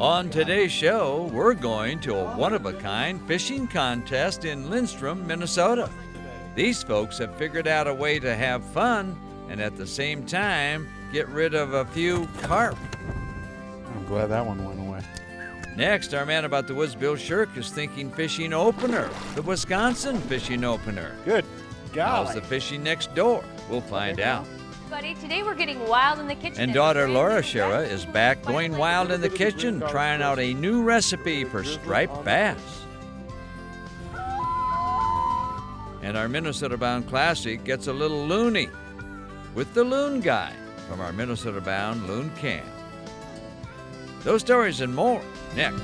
On today's show, we're going to a one-of-a-kind fishing contest in Lindstrom, Minnesota. These folks have figured out a way to have fun and at the same time get rid of a few carp. I'm glad that one went away. Next, our man about the woods, Bill Shirk, is thinking fishing opener, the Wisconsin fishing opener. Good. How's the fishing next door? We'll find out. Buddy, today we're getting wild in the kitchen. And daughter Laura Shera is back going wild in the kitchen, trying out a new recipe for striped bass. And our Minnesota-bound classic gets a little loony with the Loon guy from our Minnesota-bound Loon camp. Those stories and more next.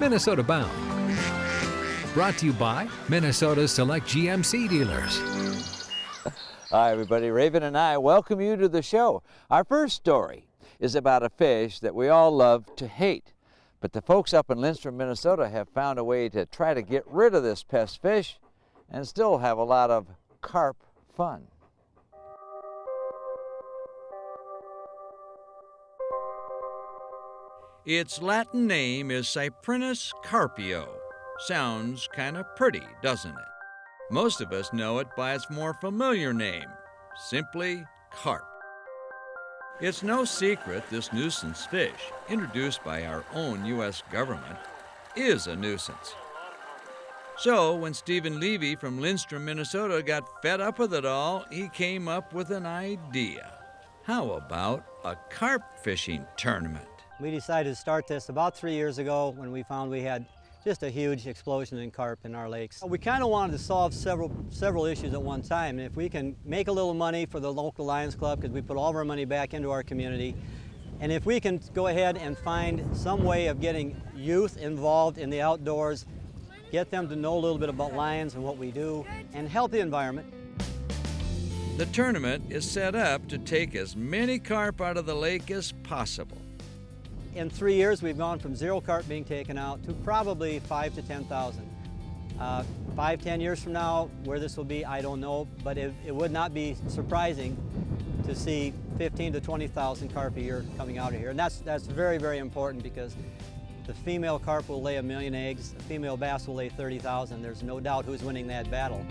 Minnesota Bound. Brought to you by Minnesota's Select GMC dealers. Hi, everybody. Raven and I welcome you to the show. Our first story is about a fish that we all love to hate. But the folks up in Lindstrom, Minnesota have found a way to try to get rid of this pest fish and still have a lot of carp fun. Its Latin name is Cyprinus carpio. Sounds kind of pretty, doesn't it? Most of us know it by its more familiar name, simply carp. It's no secret this nuisance fish, introduced by our own U.S. government, is a nuisance. So when Stephen Levy from Lindstrom, Minnesota got fed up with it all, he came up with an idea. How about a carp fishing tournament? We decided to start this about 3 years ago when we found we had just a huge explosion in carp in our lakes. We kind of wanted to solve several issues at one time, and if we can make a little money for the local Lions Club, because we put all of our money back into our community, and if we can go ahead and find some way of getting youth involved in the outdoors, get them to know a little bit about lions and what we do, and help the environment. The tournament is set up to take as many carp out of the lake as possible. In 3 years, we've gone from 0 carp being taken out to probably 5,000 to 10,000. 5-10 years from now, where this will be, I don't know, but it would not be surprising to see 15,000 to 20,000 carp a year coming out of here. And that's very, very important, because the female carp will lay 1 million eggs, the female bass will lay 30,000. There's no doubt who's winning that battle.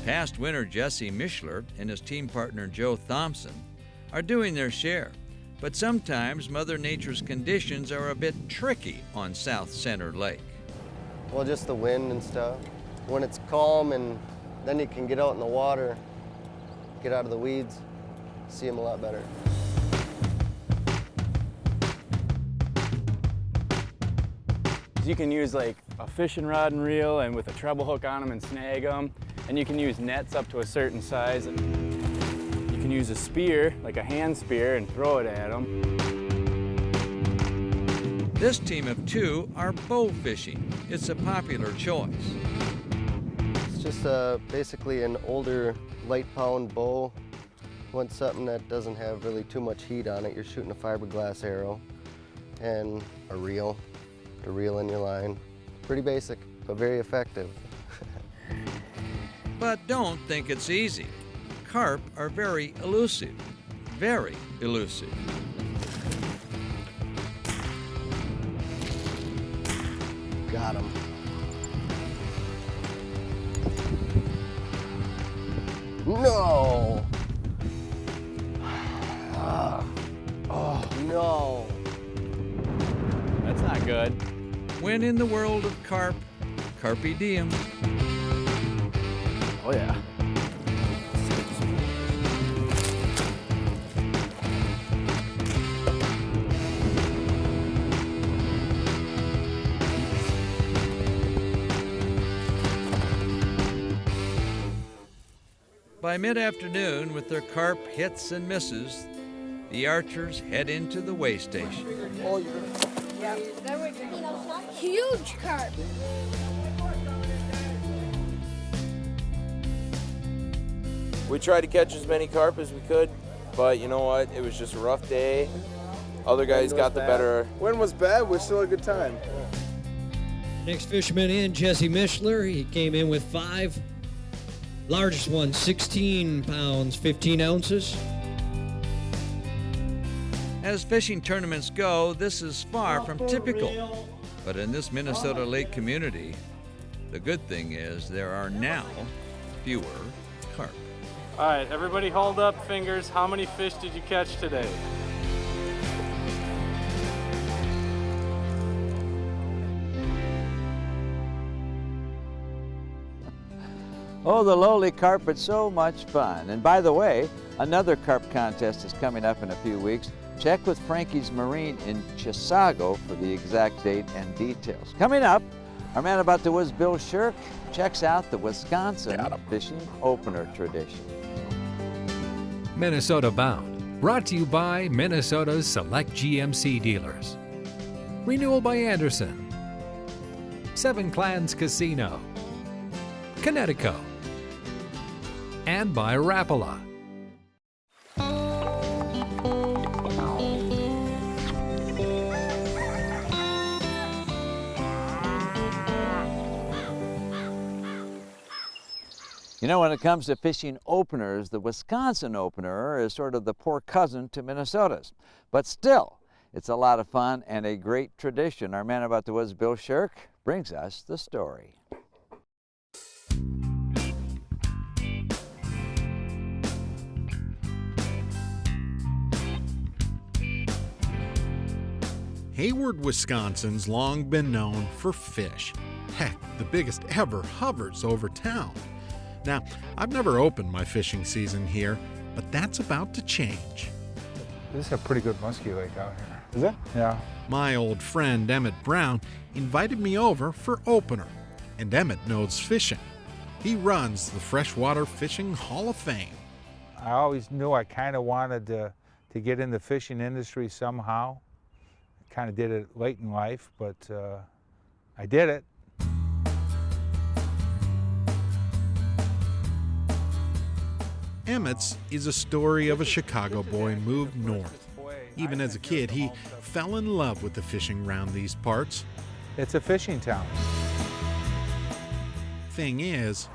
Past winner Jesse Mishler and his team partner Joe Thompson are doing their share. But sometimes Mother Nature's conditions are a bit tricky on South Center Lake. Well, just the wind and stuff. When it's calm and then you can get out in the water, get out of the weeds, see them a lot better. You can use like a fishing rod and reel and with a treble hook on them and snag them. And you can use nets up to a certain size. You can use a spear, like a hand spear, and throw it at them. This team of two are bow fishing. It's a popular choice. It's just basically an older light pound bow. You want something that doesn't have really too much heat on it. You're shooting a fiberglass arrow and a reel to reel in your line. Pretty basic, but very effective. But don't think it's easy. Carp are very elusive, very elusive. Got him. No! Oh, no. That's not good. When in the world of carp, carpe diem. Oh yeah. By mid-afternoon, with their carp hits and misses, the archers head into the weigh station. Huge carp. We tried to catch as many carp as we could but you know what? It was just a rough day. Other guys got the better. Wind was bad, we still had a good time. Next fisherman in, Jesse Mischler. He came in with 5. Largest one, 16 pounds, 15 ounces. As fishing tournaments go, this is far from typical. But in this Minnesota lake community, the good thing is there are now fewer carp. All right, everybody hold up fingers. How many fish did you catch today? Oh, the lowly carp, but so much fun. And by the way, another carp contest is coming up in a few weeks. Check with Frankie's Marine in Chisago for the exact date and details. Coming up, our man about the woods, Bill Shirk, checks out the Wisconsin fishing opener tradition. Minnesota Bound, brought to you by Minnesota's select GMC dealers. Renewal by Anderson. Seven Clans Casino. Connecticut. And by Rapala. You know, when it comes to fishing openers, the Wisconsin opener is sort of the poor cousin to Minnesota's. But still, it's a lot of fun and a great tradition. Our man about the woods, Bill Shirk, brings us the story. Hayward, Wisconsin's long been known for fish. Heck, the biggest ever hovers over town. Now, I've never opened my fishing season here, but that's about to change. This is a pretty good muskie lake out here. Is it? Yeah. My old friend Emmett Brown invited me over for opener, and Emmett knows fishing. He runs the Freshwater Fishing Hall of Fame. I always knew I kind of wanted to get in the fishing industry somehow. I kind of did it late in life, but I did it. Emmett's is a story of a Chicago boy moved north. Even as a kid, he fell in love with the fishing round these parts. It's a fishing town. Thing is,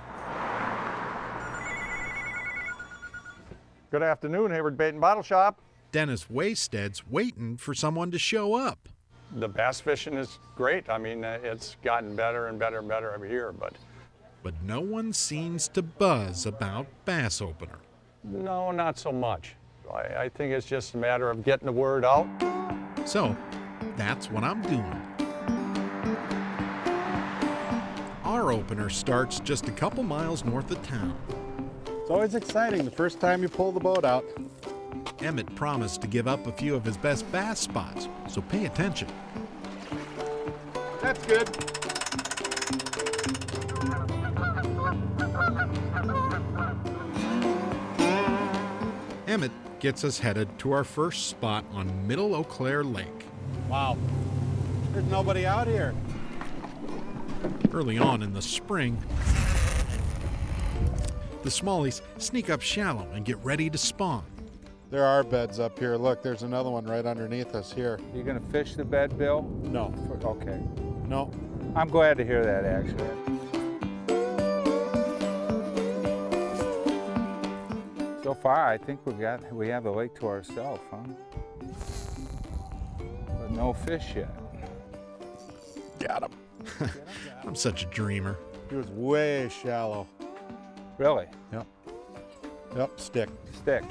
Good afternoon, Hayward Bait and Bottle Shop. Dennis Waysted's waiting for someone to show up. The bass fishing is great. I mean, it's gotten better and better and better every year, but no one seems to buzz about bass opener. no, not so much. I think it's just a matter of getting the word out. So that's what I'm doing. Our opener starts just a couple miles north of town. It's always exciting the first time you pull the boat out. Emmett promised to give up a few of his best bass spots, so pay attention. That's good. Emmett gets us headed to our first spot on Middle Eau Claire Lake. Wow. There's nobody out here. Early on in the spring, the smallies sneak up shallow and get ready to spawn. There are beds up here. Look, there's another one right underneath us here. You gonna fish the bed, Bill? No. Okay. No. I'm glad to hear that, actually. So far, I think we have the lake to ourselves, huh? But no fish yet. Got him. I'm such a dreamer. He was way shallow. Really? Yep. Yep, stick. Stick.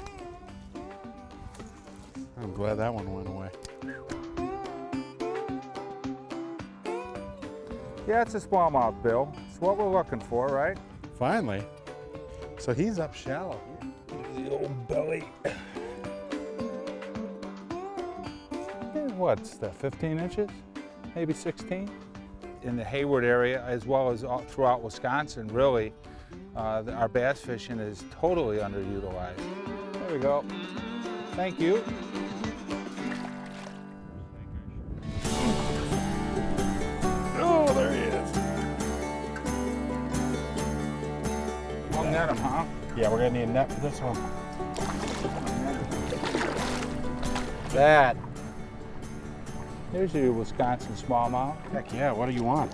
I'm glad that one went away. Yeah, it's a smallmouth, Bill. It's what we're looking for, right? Finally. So he's up shallow. The old belly. What's that, 15 inches? Maybe 16? In the Hayward area, as well as throughout Wisconsin, really, our bass fishing is totally underutilized. There we go. Thank you. Oh, there he is. I'll net him, huh? Yeah, we're gonna need a net for this one. that? Here's your Wisconsin smallmouth. Heck yeah, what do you want?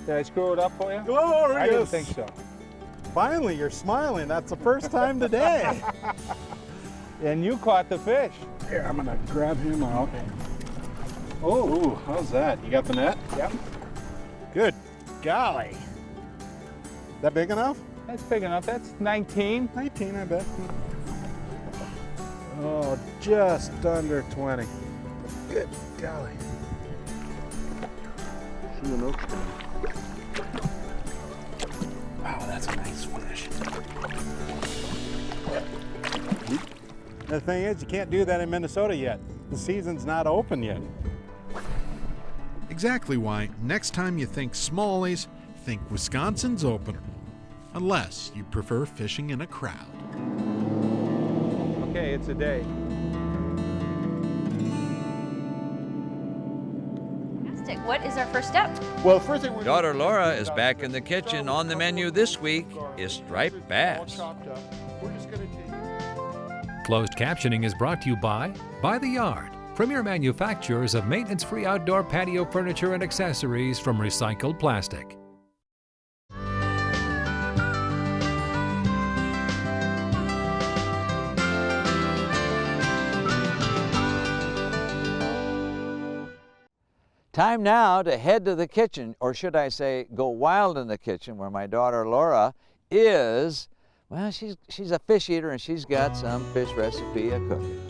Did I screw it up for you? Glorious! I didn't think so. Finally, you're smiling. That's the first time today. And you caught the fish. Here, I'm gonna grab him out. Oh, how's that? You got the net? Yep. Good golly. That big enough? That's big enough. That's 19. 19, I bet. Oh, just under 20. Good golly. Wow, that's a nice fish. The thing is, you can't do that in Minnesota yet. The season's not open yet. Exactly why next time you think smallies, think Wisconsin's open. Unless you prefer fishing in a crowd. Okay, it's a day. Fantastic. What is our first step? Well, the first thing we're Daughter Laura is back in the kitchen. On the menu this week is striped bass. Closed captioning is brought to you by The Yard, premier manufacturers of maintenance-free outdoor patio furniture and accessories from recycled plastic. Time now to head to the kitchen, or should I say go wild in the kitchen, where my daughter Laura is, well, she's a fish eater and she's got some fish recipe a-cooking.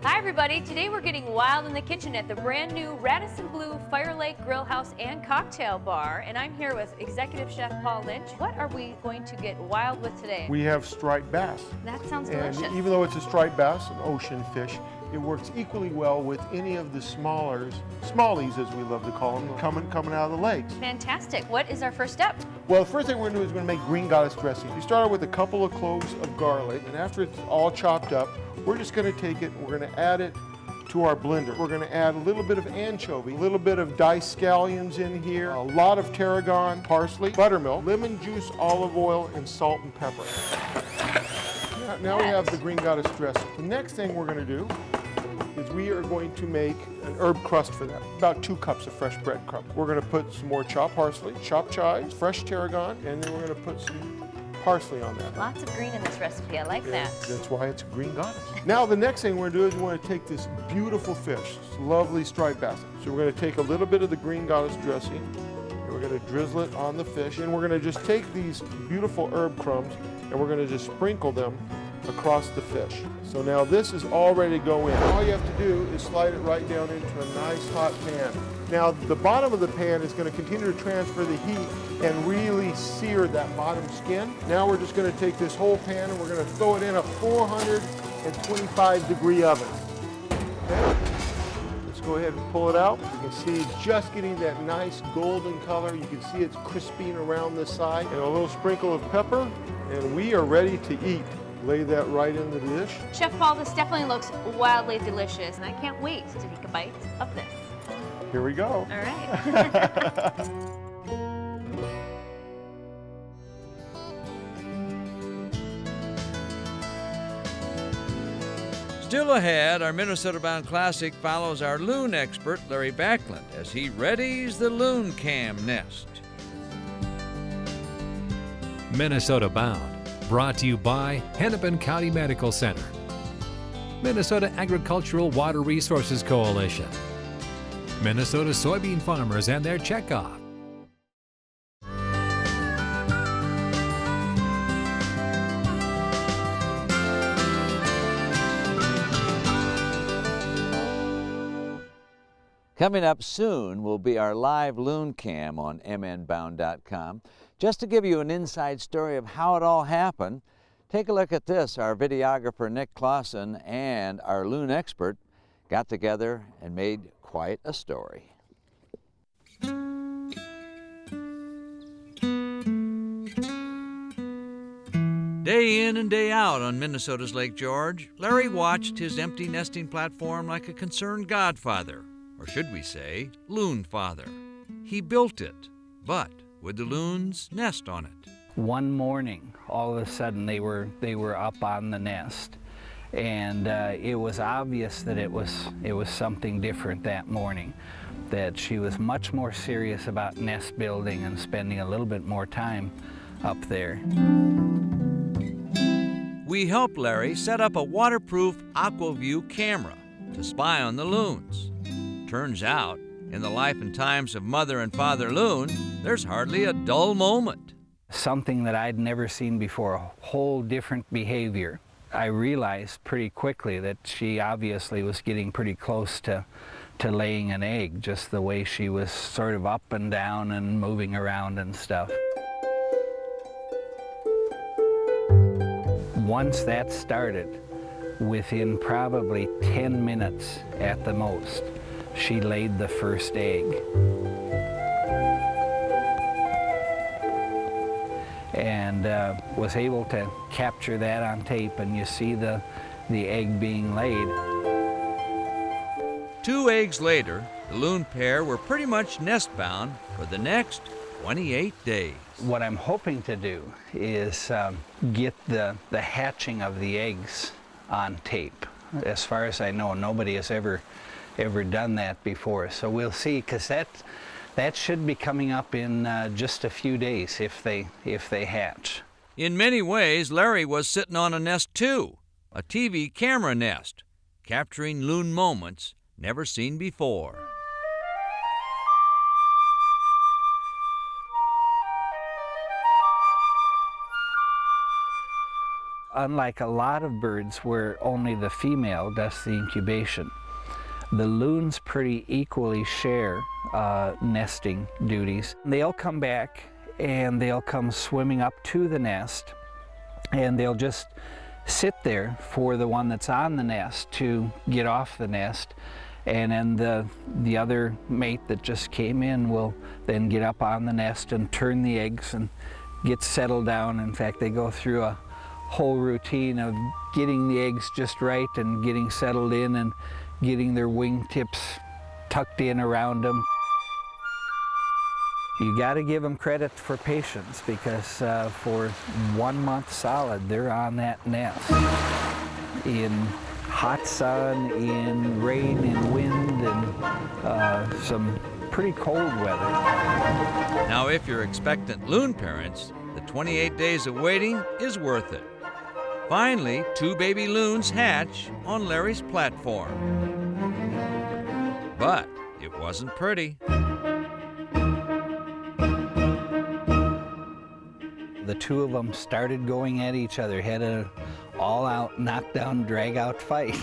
Hi everybody, today we're getting wild in the kitchen at the brand new Radisson Blue Fire Lake Grill House and Cocktail Bar, and I'm here with Executive Chef Paul Lynch. What are we going to get wild with today? We have striped bass. That sounds And delicious. even though it's a striped bass, an ocean fish, it works equally well with any of the smallies as we love to call them, coming out of the lakes. Fantastic. What is our first step? Well, the first thing we're going to do is we're going to make green goddess dressing. You start out with a couple of cloves of garlic, and after it's all chopped up, we're just going to take it and we're going to add it to our blender. We're going to add a little bit of anchovy, a little bit of diced scallions in here, a lot of tarragon, parsley, buttermilk, lemon juice, olive oil, and salt and pepper. Now we have the green goddess dressing. The next thing we're going to do is we are going to make an herb crust for that. About 2 cups of fresh breadcrumb. We're going to put some more chopped parsley, chopped chives, fresh tarragon, and then we're going to put some parsley on that. Lots of green in this recipe. I like that. That's why it's a green goddess. Now the next thing we're going to do is we want to take this beautiful fish, this lovely striped bass. So we're going to take a little bit of the green goddess dressing, and we're going to drizzle it on the fish, and we're going to just take these beautiful herb crumbs and we're going to just sprinkle them across the fish. So now this is all ready to go in. All you have to do is slide it right down into a nice hot pan. Now the bottom of the pan is going to continue to transfer the heat and really sear that bottom skin. Now we're just going to take this whole pan and we're going to throw it in a 425 degree oven. Okay? Let's go ahead and pull it out. You can see it's just getting that nice golden color. You can see it's crisping around the side, and a little sprinkle of pepper, and we are ready to eat. Lay that right in the dish. Chef Paul, this definitely looks wildly delicious, and I can't wait to take a bite of this. Here we go. All right. Still ahead, our Minnesota-bound classic follows our loon expert, Larry Backlund, as he readies the loon cam nest. Minnesota Bound, brought to you by Hennepin County Medical Center, Minnesota Agricultural Water Resources Coalition, Minnesota soybean farmers and their checkoff, Coming up soon will be our live loon cam on mnbound.com. Just to give you an inside story of how it all happened, take a look at this. Our videographer Nick Clausen and our loon expert got together and made quite a story. Day in and day out on Minnesota's Lake George, Larry watched his empty nesting platform like a concerned godfather, or should we say, loon father. He built it, but with the loons nest on it. One morning, all of a sudden, they were up on the nest, and it was obvious that it was something different that morning. That she was much more serious about nest building and spending a little bit more time up there. We helped Larry set up a waterproof AquaView camera to spy on the loons. Turns out, in the life and times of Mother and Father Loon, there's hardly a dull moment. Something that I'd never seen before, a whole different behavior. I realized pretty quickly that she obviously was getting pretty close to laying an egg, just the way she was sort of up and down and moving around and stuff. Once that started, within probably 10 minutes at the most, she laid the first egg. And was able to capture that on tape, and you see the egg being laid. 2 eggs later, the loon pair were pretty much nest-bound for the next 28 days. What I'm hoping to do is get the hatching of the eggs on tape. As far as I know, nobody has ever done that before. So we'll see, because that should be coming up in just a few days if they hatch. In many ways, Larry was sitting on a nest too, a TV camera nest, capturing loon moments never seen before. Unlike a lot of birds where only the female does the incubation, the loons pretty equally share nesting duties. They'll come back and they'll come swimming up to the nest, and they'll just sit there for the one that's on the nest to get off the nest, and then the other mate that just came in will then get up on the nest and turn the eggs and get settled down. In fact, they go through a whole routine of getting the eggs just right and getting settled in and getting their wingtips tucked in around them. You got to give them credit for patience, because for 1 month solid, they're on that nest. In hot sun, in rain, in wind, and some pretty cold weather. Now, if you're expectant loon parents, the 28 days of waiting is worth it. Finally, 2 baby loons hatch on Larry's platform. But it wasn't pretty. The 2 of them started going at each other, had an all-out, knockdown, drag-out fight.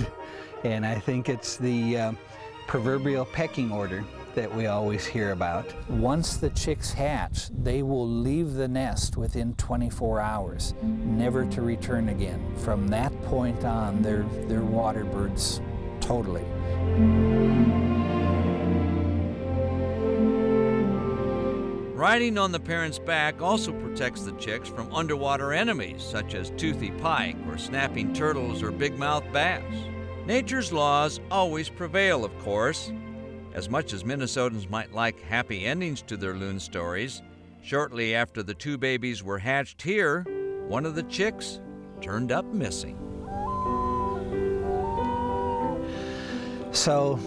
And I think it's the proverbial pecking order that we always hear about. Once the chicks hatch, they will leave the nest within 24 hours, never to return again. From that point on, they're water birds totally. Riding on the parent's back also protects the chicks from underwater enemies such as toothy pike or snapping turtles or big-mouth bass. Nature's laws always prevail, of course. As much as Minnesotans might like happy endings to their loon stories, shortly after the 2 babies were hatched here, one of the chicks turned up missing. So,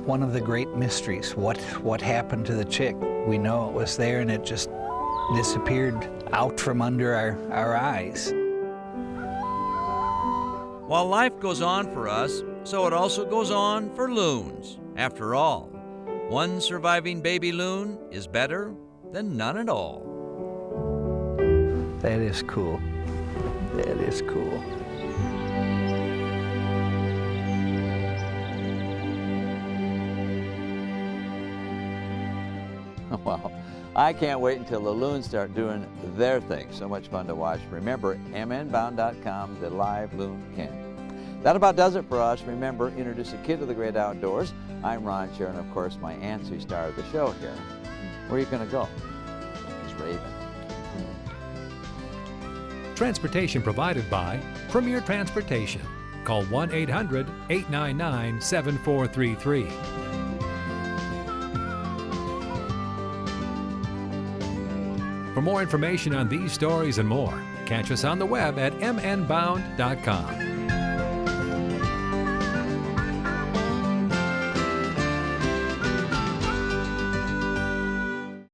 one of the great mysteries, what happened to the chick? We know it was there and it just disappeared out from under our eyes. While life goes on for us, so it also goes on for loons. After all, one surviving baby loon is better than none at all. That is cool. That is cool. Well, I can't wait until the loons start doing their thing. So much fun to watch. Remember, mnbound.com, the live loon canyon. That about does it for us. Remember, introduce a kid to the great outdoors. I'm Ron Sharon, of course, my Answer star of the show here. Where are you going to go? It's Raven. Transportation provided by Premier Transportation. Call 1-800-899-7433. For more information on these stories and more, catch us on the web at mnbound.com.